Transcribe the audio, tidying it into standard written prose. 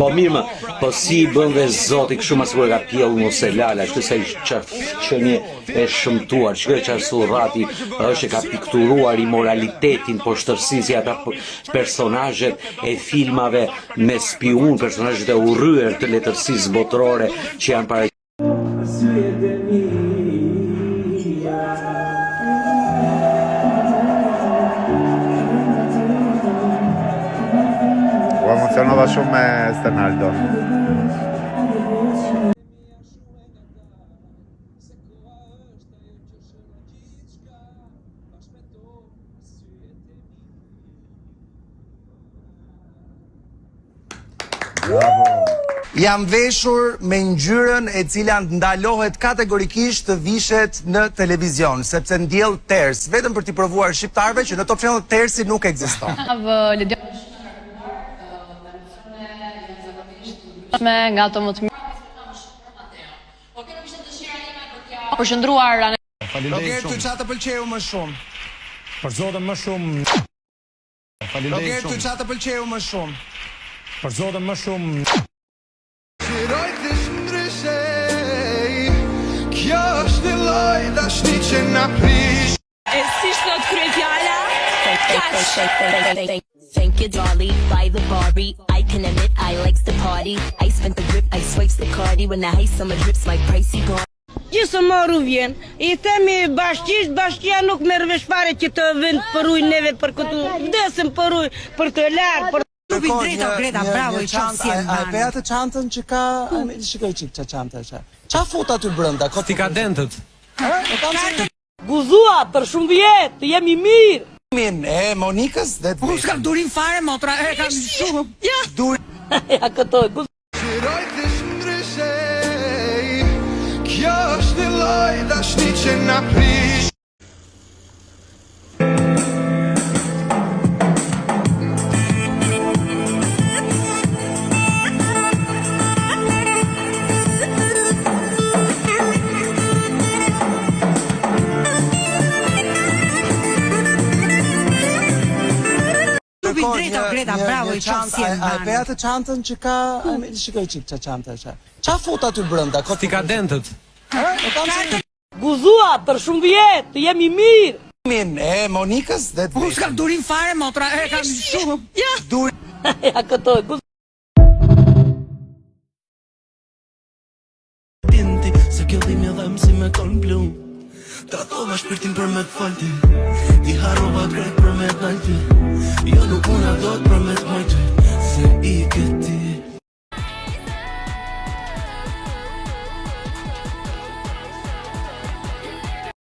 Po mirë më, po si I bën dhe Zoti kështu mas kur ka pjell ose lala, kështu se qenie e shëmtuar, shkoj çfarë surrati është e ka pikturuar I moralitetin, poshtërsinë si ata personazhet e filmave me spiun, personazhet e urryer të letërsisë botërore që janë para U emocionova shumë me Stenaldo. Jam veshur me ngjyrën e cila ndalohet kategorikisht të vishet në televizion, sepse ndjell ters, vetëm për t'i provuar shqiptarëve që në Top Channel tersi nuk ekziston. Nga ato më të mirë. Përshëndruar. Roberto, çfarë të pëlqeu më shumë? Për zotin më shumë. Roberto, çfarë të pëlqeu më shumë? Për zotin më shumë. Kjo është një lloj dashni që na prish. E si sot krye fjala? Thank you, Dolly, by the Barbie. I can admit I likes the party. I spent the grip, I swipes the cardi. When the high summer drips, my pricey bar. Gjithë marru vjen. I themi bashkisht, bashkia nuk merr vesh fare që të vend për ujë neve për këtu. Vdesim për ujë, për të larë, për Tupi drejta Greta, bravo, I qof si e A e pe atë çantën që ka, shikoj çik ç'a çantë është. Ç'a fut aty brenda? Si ka dentët. guzua për shumë vjet, jemi mirë. E Monikës dhe të Unë s'kam durim fare, motra, e kam shumë. Ja, durim. ja këto, Kjo është një lloj dashni që na prish. Tupi drejta Greta, bravo, I qof si e A e pe atë çantën që ka, shikoj çik ç'a çantë është. Ç'a fut aty brenda? Si ka dentët. guzua për shumë vjet, jemi mirë. E Monikës dhe të Unë s'kam durim fare, motra, e kam shumë. Ja, durim. ja këto, Se kjo dhimi dhem si me kon plum Tratova shpirtin për me t'falti Ti harova krejt për me t'nalti Jo nuk una do t'për me t'majti Se I këti